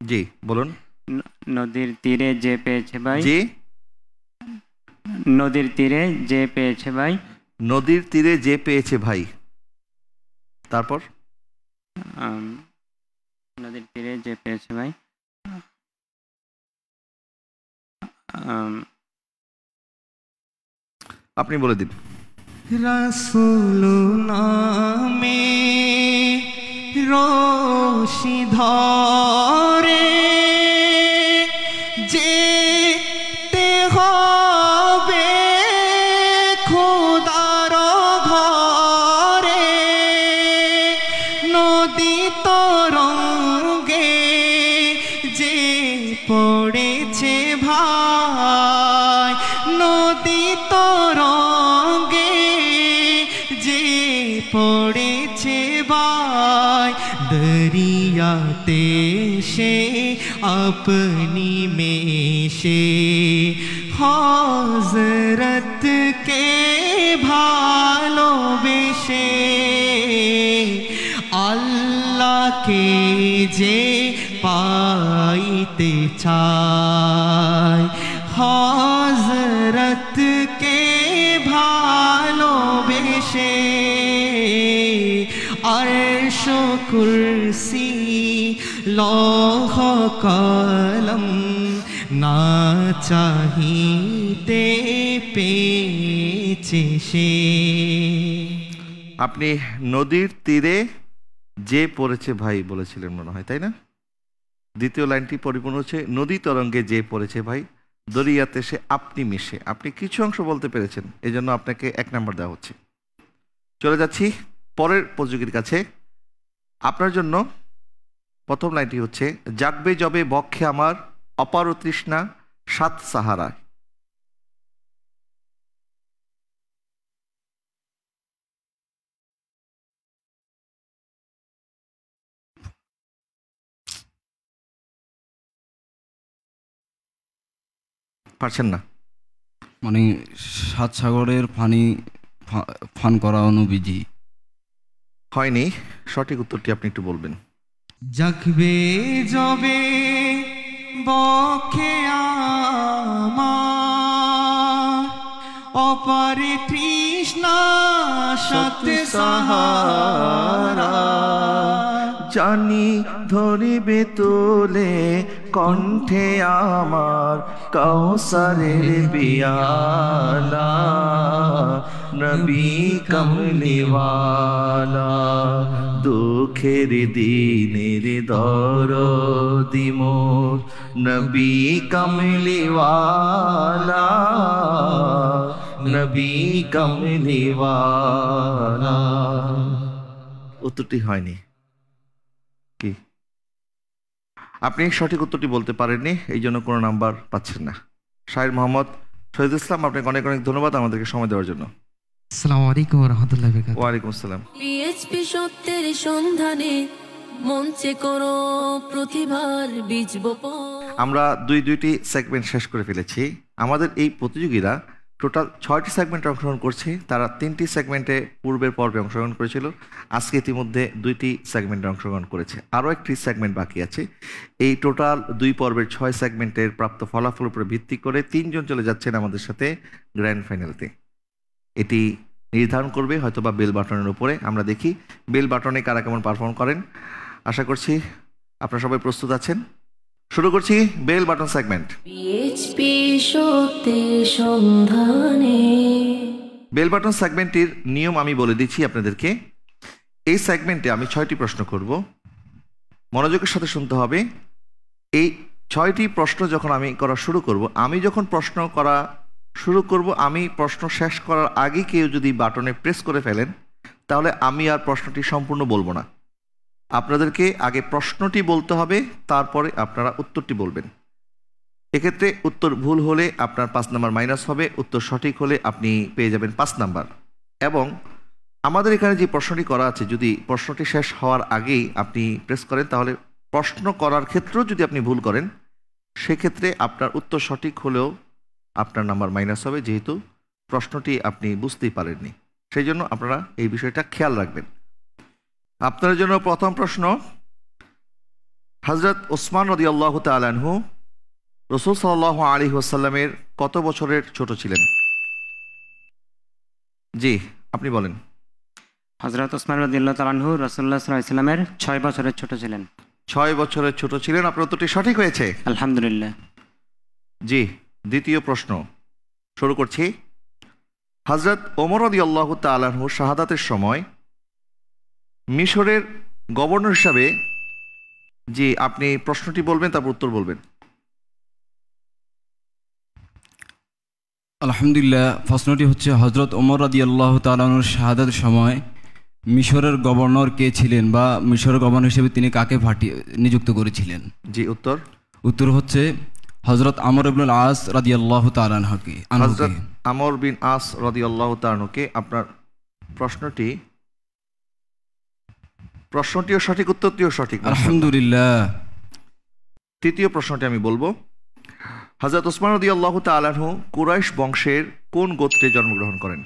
জি বলুন। নদীর তীরে যে পেয়েছে ভাই। জি, নদীর তীরে যে পেয়েছে ভাই। নদীর তীরে যে পেয়েছে ভাই। তারপর নদীর তীরে যে পেয়েছে ভাই। আপনি বলে দিন। रसूल नामे रोशी धरे जेते होबे खुदार घरे, नदी तरंगे जे पड़ेছে ভাই, নদী তরঙ্গে যে পড়েছে ভাই, দরিয়াতে সে अपनी में से हजरत के ভালোবেসে, আল্লাহকে যে পাইতে চায়, হযরত কে ভালোবেসে, আরশ কুরসি লৌহ কলম না চাহিতে পেয়েছে সে। আপনি নদীর তীরে যে পড়েছে ভাই বলেছিলেন মনে হয়, তাই না? দ্বিতীয় লাইনটি পরিপূর্ণ হচ্ছে নদী তরঙ্গে যে পড়েছে ভাই, দরিয়াতে সে আপনি মিশে। আপনি কিছু অংশ বলতে পেরেছেন, এই জন্য আপনাকে 1 নাম্বার দেওয়া হচ্ছে। চলে যাচ্ছি পরের প্রতিযোগীর কাছে। আপনার জন্য প্রথম লাইনটি হচ্ছে জাগবে যবে বক্ষে আমার অপার তৃষ্ণা সাত সাহারায়। পারছেন না? মানে 7 সাগরের পানি পান করা নবীজি। হয়নি, সঠিক উত্তরটি আপনি একটু বলবেন। জাগবে যবে বক্ষে আমার অপারে তৃষ্ণা সত্যে সাহারা, জানি ধরিবে তোলে কণ্ঠে আমার কাউসারের পিয়ালা, নবী কমলিওয়ালা, দুঃখের দিনের দরদি মোর নবী কমলিওয়ালা, নবী কমলিওয়ালা। উত্তরটি হয়নি। কি আপনি সঠিক উত্তরটি বলতে পারেননি, এই জন্য কোনো নাম্বার পাচ্ছেন না। শাহির মোহাম্মদ শহীদুল ইসলাম, আপনাকে অনেক অনেক ধন্যবাদ আমাদেরকে সময় দেওয়ার জন্য। আসসালামু আলাইকুম ওয়া রাহমাতুল্লাহি ওয়া বারাকাতুহু। ওয়ালাইকুম আসসালাম। পিএইচপি সত্যের সন্ধানে মঞ্চে করো প্রতিভার বীজ বপন। আমরা দুইটি সেগমেন্ট শেষ করে ফেলেছি। আমাদের এই প্রতিযোগীরা টোটাল 6টি সেগমেন্টে অংশগ্রহণ করছে। তারা 3টি সেগমেন্টে পূর্বের পর্বে অংশগ্রহণ করেছিল, আজকে ইতিমধ্যে 2টি সেগমেন্টে অংশগ্রহণ করেছে, আরও একটি সেগমেন্ট বাকি আছে। এই টোটাল 2 পর্বের 6 সেগমেন্টের প্রাপ্ত ফলাফলের উপরে ভিত্তি করে 3 জন চলে যাচ্ছেন আমাদের সাথে গ্র্যান্ড ফাইনালতে। এটি নির্ধারণ করবে হয়তোবা বেল বাটনের উপরে। আমরা দেখি বেল বাটনে কারা কেমন পারফর্ম করেন। আশা করছি আপনারা সবাই প্রস্তুত আছেন। শুরু করছি বেল বাটন সেগমেন্ট। পিএইচপি সত্যের সন্ধানে। বেল বাটন সেগমেন্টের নিয়ম আমি বলে দিচ্ছি আপনাদেরকে। এই সেগমেন্টে আমি 6টি প্রশ্ন করব, মনোযোগের সাথে শুনতে হবে। এই 6টি প্রশ্ন যখন আমি করা শুরু করব, আমি যখন প্রশ্ন করা শুরু করব, আমি প্রশ্ন শেষ করার আগে কেউ যদি বাটনে প্রেস করে ফেলেন তাহলে আমি আর প্রশ্নটি সম্পূর্ণ বলবো না। আপনাদেরকে আগে প্রশ্নটি বলতে হবে, তারপরে আপনারা উত্তরটি বলবেন। এক্ষেত্রে উত্তর ভুল হলে আপনার 5 নাম্বার মাইনাস হবে, উত্তর সঠিক হলে আপনি পেয়ে যাবেন 5 নাম্বার। এবং আমাদের এখানে যে প্রশ্নটি করা আছে, যদি প্রশ্নটি শেষ হওয়ার আগেই আপনি প্রেস করেন তাহলে প্রশ্ন করার ক্ষেত্রেও যদি আপনি ভুল করেন সেক্ষেত্রে আপনার উত্তর সঠিক হলেও আপনার নাম্বার মাইনাস হবে, যেহেতু প্রশ্নটি আপনি বুঝতেই পারেননি। সেই জন্য আপনারা এই বিষয়টা খেয়াল রাখবেন। আপনার জন্য প্রথম প্রশ্ন, হযরত ওসমান রাদিয়াল্লাহু তাআলা আনহু রাসূল সাল্লাল্লাহু আলাইহি ওয়াসাল্লামের কত বছরের ছোট ছিলেন? জি, আপনি বলেন। হযরত ওসমান রাদিয়াল্লাহু তাআলা আনহু রাসূলুল্লাহ সাল্লাল্লাহু আলাইহি ওয়াসাল্লামের 6 বছরের ছোট ছিলেন। 6 বছরের ছোট ছিলেন, আপনার উত্তরটি সঠিক হয়েছে, আলহামদুলিল্লাহ। জি। দ্বিতীয় প্রশ্ন শুরু করছি। হযরত ওমর রাদিয়াল্লাহু তাআলা আনহু শাহাদাতের সময় মিশরের গভর্নর হিসাবে, জি আপনি প্রশ্নটি বলবেন তারপর উত্তর বলবেন। আলহামদুলিল্লাহ, প্রশ্নটি হচ্ছে হযরত ওমর রাদিয়াল্লাহু তাআলা আনহুর শাহাদাতের সময় মিশরের গভর্নর কে ছিলেন, বা মিশরের গভর্নর হিসেবে তিনি কাকে নিযুক্ত করেছিলেন? জি, উত্তর হচ্ছে হযরত আমর ইবনুল আস রাদিয়াল্লাহু তাআলা আনহুকে। হযরত আমর বিন আস রাদিয়াল্লাহু তাআলা আনহুকে। আপনার প্রশ্নটিও সঠিক, উত্তরটিও সঠিক, আলহামদুলিল্লাহ। তৃতীয় প্রশ্নটি আমি বলবো, হযরত ওসমান রাদিয়াল্লাহু তাআলা আনহু কুরাইশ বংশের কোন গোত্রে জন্মগ্রহণ করেন?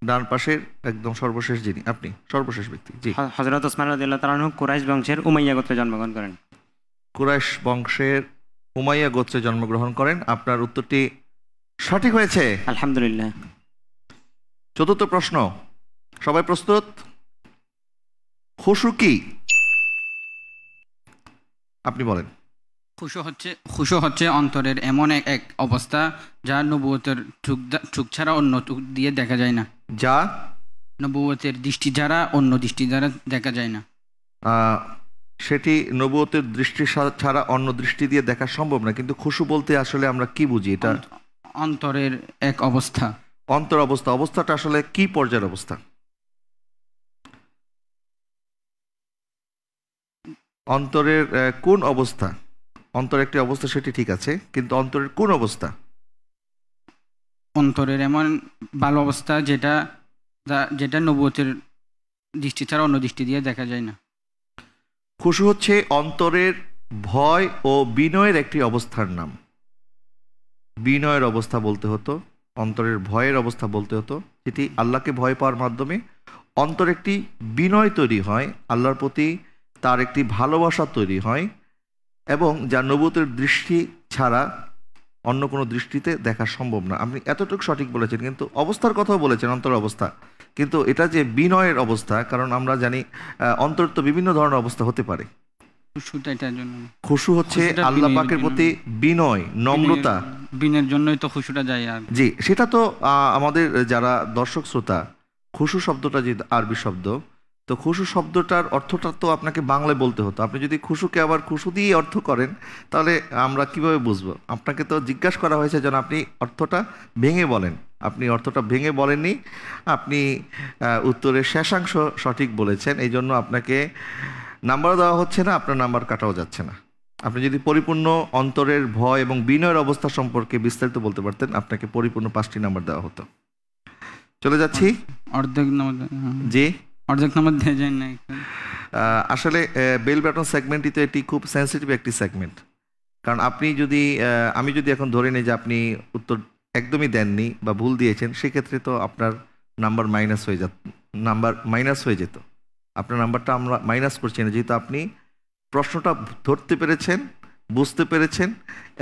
ডান পাশের একদম সর্বশেষ, যিনি আপনি সর্বশেষ ব্যক্তি। জি, হযরত ওসমান রাদিয়াল্লাহু তাআলা আনহু কুরাইশ বংশের উমাইয়া গোত্রে জন্মগ্রহণ করেন। কুরাইশ বংশের উমাইয়া গোত্রে জন্মগ্রহণ করেন। আপনার উত্তরটি সঠিক হয়েছে, আলহামদুলিল্লাহ। চতুর্থ প্রশ্ন, সবাই প্রস্তুত? খুশু কি? আপনি বলেন। খুশু হচ্ছে অন্তরের এমন এক অবস্থা যা নবুয়তের চোখ ছাড়া অন্য চোখ দিয়ে দেখা যায় না। যা নবুয়তের দৃষ্টি ছাড়া অন্য দৃষ্টি দ্বারা দেখা যায় না। সেটি নবুয়তের দৃষ্টি ছাড়া অন্য দৃষ্টি দিয়ে দেখা সম্ভব না। কিন্তু খুশু বলতে আসলে আমরা কি বুঝি? এটা অন্তরের এক অবস্থা। অন্তর অবস্থা। অবস্থাটা আসলে কি পর্যায়ের অবস্থা? অন্তরের কোন অবস্থা? অন্তর একটি অবস্থা, সেটি ঠিক আছে, কিন্তু অন্তরের কোন অবস্থা? অন্তরের এমন ভালো অবস্থা যেটা নবুয়তের দৃষ্টি ছাড়া অন্য দৃষ্টি দিয়ে দেখা যায় না। খুশু হচ্ছে অন্তরের ভয় ও বিনয়ের একটি অবস্থার নাম। বিনয়ের অবস্থা বলতে হতো, অন্তরের ভয়ের অবস্থা বলতে হতো, যেটি আল্লাহকে ভয় পাওয়ার মাধ্যমে অন্তর একটি বিনয় তৈরি হয়, আল্লাহর প্রতি তার একটি ভালোবাসা তৈরি হয়, এবং যা নবুতের দৃষ্টি ছাড়া অন্য কোনো দৃষ্টিতে দেখা সম্ভব না। আপনি এতটুকু সঠিক বলেছেন, কিন্তু অবস্থার কথাও বলেছেন, অন্তর অবস্থা, কিন্তু এটা যে বিনয়ের অবস্থা, কারণ আমরা জানি অন্তর তো বিভিন্ন ধরনের অবস্থা হতে পারে। খুশু হচ্ছে আল্লাহ পাকের প্রতি বিনয়, নম্রতা, বিনয়ের জন্যই তো খুশুটা যায়। আর জি, সেটা তো আমাদের যারা দর্শক শ্রোতা, খুশু শব্দটা যে আরবি শব্দ, তো খুশু শব্দটার অর্থটা তো আপনাকে বাংলায় বলতে হতো। আপনি যদি খুশুকে আবার খুশু দিয়ে অর্থ করেন, তাহলে আমরা কিভাবে বুঝবো? আপনাকে তো জিজ্ঞাসা করা হয়েছে যেন আপনি অর্থটা ভেঙে বলেন। আপনি অর্থটা ভেঙে বলেননি, আপনি উত্তরের শেষাংশ সঠিক বলেছেন, এই জন্য আপনাকে নাম্বার দেওয়া হচ্ছে না, আপনার নাম্বার কাটাও যাচ্ছে না। আপনি যদি পরিপূর্ণ অন্তরের ভয় এবং বিনয়ের অবস্থা সম্পর্কে বিস্তারিত বলতে পারতেন, আপনাকে পরিপূর্ণ 5টি নাম্বার দেওয়া হতো। চলে যাচ্ছি অর্ধেক নাম্বার। জি, অর্ধেক নাম্বার দিয়ে যায় না। আসলে বেল বাটন সেগমেন্টই তো এটি খুব সেন্সিটিভ একটি সেগমেন্ট, কারণ আপনি যদি আমি যদি এখন ধরে নিই যে আপনি উত্তর একদমই দেননি বা ভুল দিয়েছেন, সেক্ষেত্রে তো আপনার নাম্বার মাইনাস হয়ে যেত। আপনার নাম্বারটা আমরা মাইনাস করছি না, যেহেতু আপনি প্রশ্নটা ধরতে পেরেছেন, বুঝতে পেরেছেন,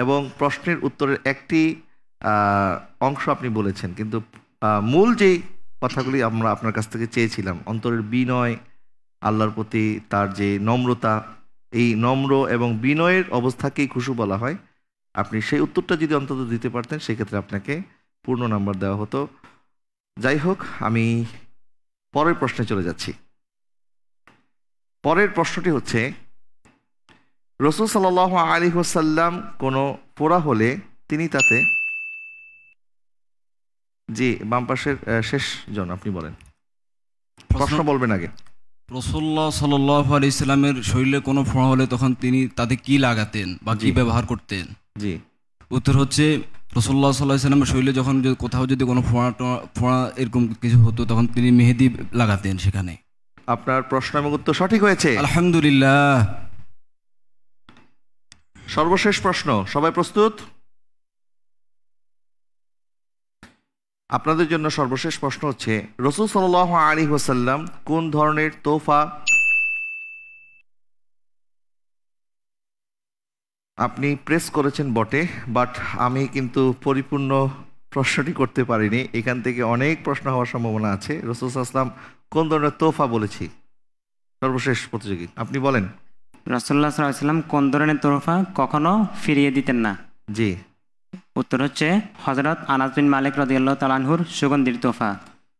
এবং প্রশ্নের উত্তরের একটি অংশ আপনি বলেছেন, কিন্তু মূল যেই কথাগুলি আমরা আপনার কাছ থেকে চেয়েছিলাম, অন্তরের বিনয়, আল্লাহর প্রতি তার যে নম্রতা, এই নম্র এবং বিনয়ের অবস্থাকেই খুশু বলা হয়, আপনি সেই উত্তরটা যদি অন্তত দিতে পারতেন, সেক্ষেত্রে আপনাকে পূর্ণ নাম্বার দেওয়া হতো। যাই হোক, আমি পরের প্রশ্নে চলে যাচ্ছি। পরের প্রশ্নটি হচ্ছে, রাসূল সাল্লাল্লাহু আলাইহি ওয়াসাল্লাম কোনো ফোঁড়া হলে তিনি তাতে, জি বাম পাশের শেষ জন আপনি বলেন, প্রশ্ন বলবেন আগে। রাসূলুল্লাহ সাল্লাল্লাহু আলাইহি সাল্লামের শরীরে কোনো ফোঁড়া হলে তখন তিনি তাতে কি লাগাতেন বা কি ব্যবহার করতেন? জি, উত্তর হচ্ছে রাসূলুল্লাহ সাল্লাল্লাহু আলাইহি সাল্লামের শরীরে যখন কোথাও যদি কোনো ফোঁড়া এরকম কিছু হতো, তখন তিনি মেহেদি লাগাতেন সেখানে। আপনার প্রশ্ন এবং উত্তর সঠিক হয়েছে, আলহামদুলিল্লাহ। সর্বশেষ প্রশ্ন, সবাই প্রস্তুত? আপনাদের জন্য সর্বশেষ প্রশ্ন হচ্ছে, রাসূল সাল্লাল্লাহু আলাইহি ওয়াসাল্লাম কোন ধরনের তোহফা আপনি প্রেস করেছেন বটে, বাট আমি কিন্তু পরিপূর্ণ প্রশ্নটি করতে পারিনি, এখান থেকে অনেক প্রশ্ন হওয়ার সম্ভাবনা আছে। রাসূল সাল্লাল্লাহু আলাইহি ওয়াসাল্লাম কোন ধরনের তোহফা বলেছি? সর্বশেষ প্রতিযোগী আপনি বলেন। রাসূলুল্লাহ সাল্লাল্লাহু আলাইহি ওয়াসাল্লাম কোন ধরনের তোহফা কখনো ফিরিয়ে দিতেন না? জি, উত্তর হচ্ছে হযরত আনাস বিন মালিক রাদিয়াল্লাহু তাআলা আনহুর সুগন্ধির তোহফা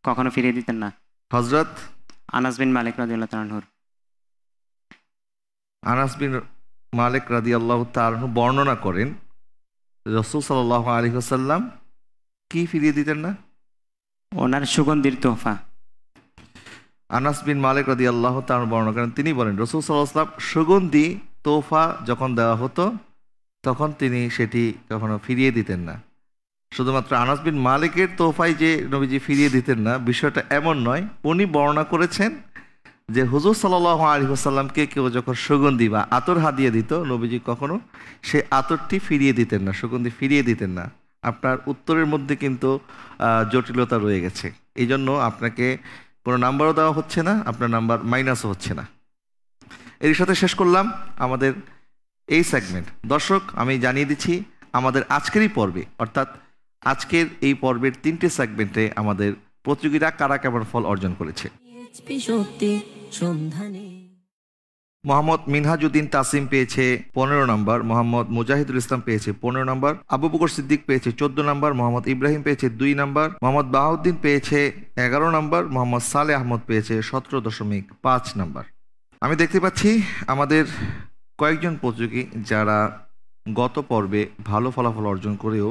কখনো ফিরিয়ে দিতেন না। হযরত আনাস বিন মালিক রাদিয়াল্লাহু তাআলা আনহুর, আনাস বিন মালিক রাদিয়াল্লাহু তাআলা আনহু বর্ণনা করেন রাসূল সাল্লাল্লাহু আলাইহি ওয়াসাল্লাম কি ফিরিয়ে দিতেন না? ওনার সুগন্ধির তোহফা। আনাস বিন মালিক রাদিয়াল্লাহু তাআলা বর্ণনা করেন, তিনি বলেন রাসূল সাল্লাল্লাহু আলাইহি ওয়াসাল্লাম সুগন্ধি তোহফা যখন দেওয়া হতো, তখন তিনি সেটি কখনো ফিরিয়ে দিতেন না। শুধুমাত্র আনাস বিন মালিকের তোহফাই যে নবীজি ফিরিয়ে দিতেন না, বিষয়টা এমন নয়। উনি বর্ণনা করেছেন যে হুজুর সাল্লাল্লাহু আলাইহি ওয়াসাল্লামকে কেউ যখন সুগন্ধি বা আতর হাদিয়া দিত, নবীজি কখনো সে আতরটি ফিরিয়ে দিতেন না, সুগন্ধি ফিরিয়ে দিতেন না। আপনার উত্তরের মধ্যে কিন্তু জটিলতা রয়ে গেছে, এই জন্য আপনাকে কোনো নাম্বারও দেওয়া হচ্ছে না, আপনার নাম্বার মাইনাসও হচ্ছে না। এর সাথে শেষ করলাম আমাদের এই সেগমেন্ট। দর্শক, আমি জানিয়ে দিচ্ছি আমাদের আজকের এই পর্বে, অর্থাৎ আজকের এই পর্বের 3টে সেগমেন্টে আমাদের প্রতিযোগীরা কারা কেমন ফল অর্জন করেছে। মোহাম্মদ মিনহাজউদ্দিন তাসিম পেয়েছে 15 নম্বর, মোহাম্মদ মুজাহিদুল ইসলাম পেয়েছে 15 নম্বর, আবু বকর সিদ্দিক পেয়েছে 14 নম্বর, মোহাম্মদ ইব্রাহিম পেয়েছে 2 নম্বর, মোহাম্মদ বাহাউদ্দিন পেয়েছে 11 নম্বর, মোহাম্মদ সালেহ আহমদ পেয়েছে 17.5 নম্বর। আমি দেখতে পাচ্ছি আমাদের কয়েকজন প্রতিযোগী যারা গত পর্বে ভালো ফলাফল অর্জন করেও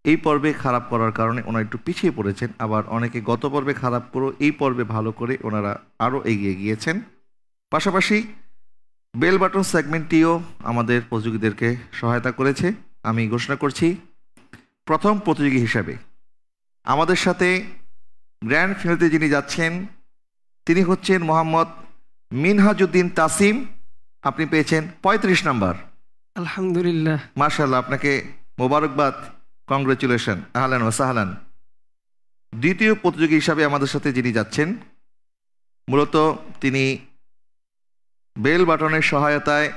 এই পর্বে খারাপ করার কারণে ওনারা একটু পিছিয়ে পড়েছেন, আবার অনেকে গত পর্বে খারাপ করেও এই পর্বে ভালো করে ওনারা আরও এগিয়ে গিয়েছেন। পাশাপাশি বেল বাটন সেগমেন্টটিও আমাদের প্রতিযোগীদেরকে সহায়তা করেছে। আমি ঘোষণা করছি প্রথম প্রতিযোগী হিসাবে আমাদের সাথে গ্র্যান্ড ফিনালে যিনি যাচ্ছেন তিনি হচ্ছেন মোহাম্মদ মিনহাজউদ্দিন তাসিম। আপনি পেয়েছেন 35 নম্বর। আলহামদুলিল্লাহ, মাশাআল্লাহ, আপনাকে মোবারকবাদ। কংগ্রেচুলেশন, আহলান ওয়া সাহলান। দ্বিতীয় প্রতিযোগী হিসাবে আমাদের সাথে যিনি যাচ্ছেন, মূলত তিনি বেল বাটনের সহায়তায়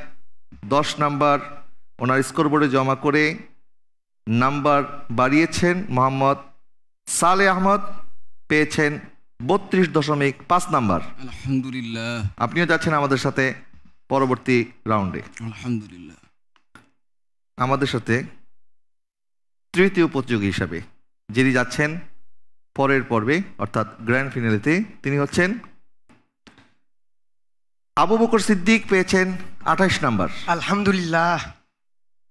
10 নাম্বার ওনার স্কোরবোর্ডে জমা করে নাম্বার বাড়িয়েছেন। মোহাম্মদ সালে আহমদ পেয়েছেন 32.5 নাম্বার। আলহামদুলিল্লাহ। আপনিও যাচ্ছেন আমাদের সাথে পরবর্তী রাউন্ডে। আলহামদুলিল্লাহ। আমাদের সাথে তৃতীয় প্রতিযোগী হিসাবে যিনি যাচ্ছেন পরের পর্বে অর্থাৎ গ্র্যান্ড ফিনালেতে, তিনি হচ্ছেন আবু বকর সিদ্দিক, পেয়েছেন 28 নাম্বার। আলহামদুলিল্লাহ।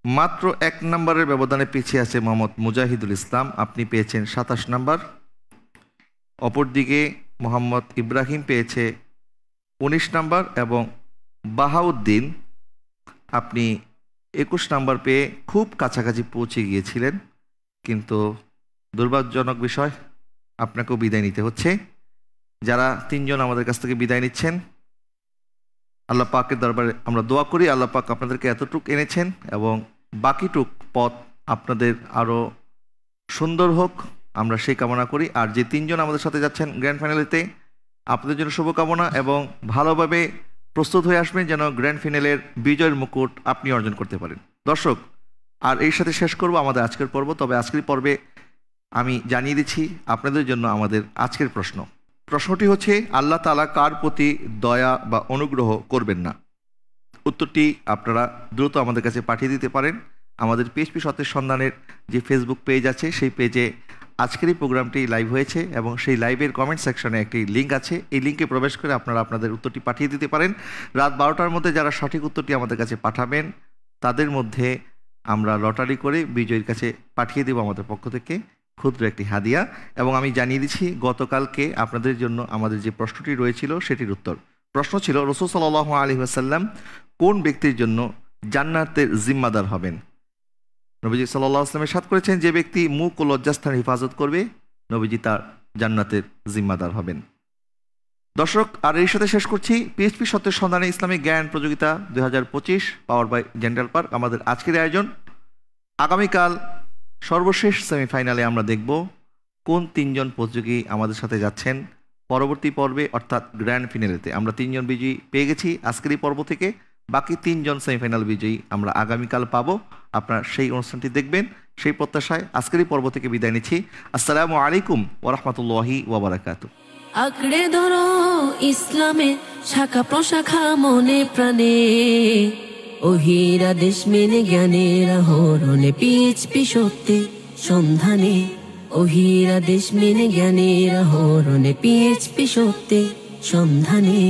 মাত্র 1 নাম্বারের ব্যবধানে পিছিয়ে আছে মোহাম্মদ মুজাহিদুল ইসলাম, আপনি পেয়েছেন 27 নাম্বার। অপরদিকে মোহাম্মদ ইব্রাহিম পেয়েছে 19 নাম্বার এবং বাহাউদ্দিন আপনি 21 নাম্বার পেয়ে খুব কাছাকাছি পৌঁছে গিয়েছিলেন, কিন্তু দুর্ভাগ্যজনক বিষয় আপনাকেও বিদায় নিতে হচ্ছে। যারা 3 জন আমাদের কাছ থেকে বিদায় নিচ্ছেন, আল্লাহ পাকের দরবারে আমরা দোয়া করি আল্লাহ পাক আপনাদেরকে এতটুক এনেছেন এবং বাকিটুক পথ আপনাদের আরও সুন্দর হোক, আমরা সেই কামনা করি। আর যে 3 জন আমাদের সাথে যাচ্ছেন গ্র্যান্ড ফাইনালেতে, আপনাদের জন্য শুভকামনা এবং ভালোভাবে প্রস্তুত হয়ে আসবেন যেন গ্র্যান্ড ফিনালের বিজয়ের মুকুট আপনি অর্জন করতে পারেন। দর্শক, আর এর সাথে শেষ করব আমাদের আজকের পর্ব। তবে আজকের পর্বে আমি জানিয়ে দিচ্ছি আপনাদের জন্য আমাদের আজকের প্রশ্নটি হচ্ছে, আল্লাহ তাআলা কার প্রতি দয়া বা অনুগ্রহ করবেন না? উত্তরটি আপনারা দ্রুত আমাদের কাছে পাঠিয়ে দিতে পারেন। আমাদের পিএইচপি সত্যের সন্ধানের যে ফেসবুক পেজ আছে, সেই পেজে আজকের এই প্রোগ্রামটি লাইভ হয়েছে এবং সেই লাইভের কমেন্ট সেকশনে একটি লিঙ্ক আছে। এই লিঙ্কে প্রবেশ করে আপনারা আপনাদের উত্তরটি পাঠিয়ে দিতে পারেন। রাত 12টার মধ্যে যারা সঠিক উত্তরটি আমাদের কাছে পাঠাবেন, তাদের মধ্যে আমরা লটারি করে বিজয়ীর কাছে পাঠিয়ে দেব আমাদের পক্ষ থেকে ক্ষুদ্র একটি হাদিয়া। এবং আমি জানিয়ে দিচ্ছি, গতকালকে আপনাদের জন্য আমাদের যে প্রশ্নটি রয়েছিল সেটির উত্তর। প্রশ্ন ছিল, রাসূল সাল্লাল্লাহু আলাইহি ওয়াসাল্লাম কোন ব্যক্তির জন্য জান্নাতের জিম্মাদার হবেন? নবীজি সাল্লাল্লাহু আলাইহি ওয়াসাল্লাম ইরশাদ করেছেন, যে ব্যক্তি মুখ ও লজ্জাস্থানের হিফাজত করবে, নবীজি তার জান্নাতের জিম্মাদার হবেন। দর্শক, আর এর সাথে শেষ করছি পিএইচপি সত্যের সন্ধানে ইসলামিক জ্ঞান প্রতিযোগিতা 2025 পাওয়ার বাই জেন্টাল পার্ক আমাদের আজকের আয়োজন। আগামীকাল সর্বশেষ সেমিফাইনালে আমরা দেখব কোন 3 জন প্রতিযোগী আমাদের সাথে যাচ্ছেন পরবর্তী পর্বে অর্থাৎ গ্র্যান্ড ফিনালেতে। আমরা 3 জন বিজয়ী পেয়ে গেছি আজকের এই পর্ব থেকে, বাকি 3 জন সেমিফাইনাল বিজয়ী আমরা আগামীকাল পাবো। আপনারা সেই অনুষ্ঠানটি দেখবেন, সেই প্রত্যাশায় আজকের এই পর্ব থেকে বিদায় নিচ্ছি। আসসালামু আলাইকুম ওয়া রাহমাতুল্লাহি ওয়া বারাকাতুহু। আঁকড়ে ধরো ইসলামের শাখা প্রশাখা মনে প্রাণে, ওহিরা দেশ মেনে জ্ঞানের আহরণে পিএইচপি সত্যের সন্ধানে, ওহিরা দেশ মেনে জ্ঞানের আহরণে পিএইচপি সত্যের সন্ধানে।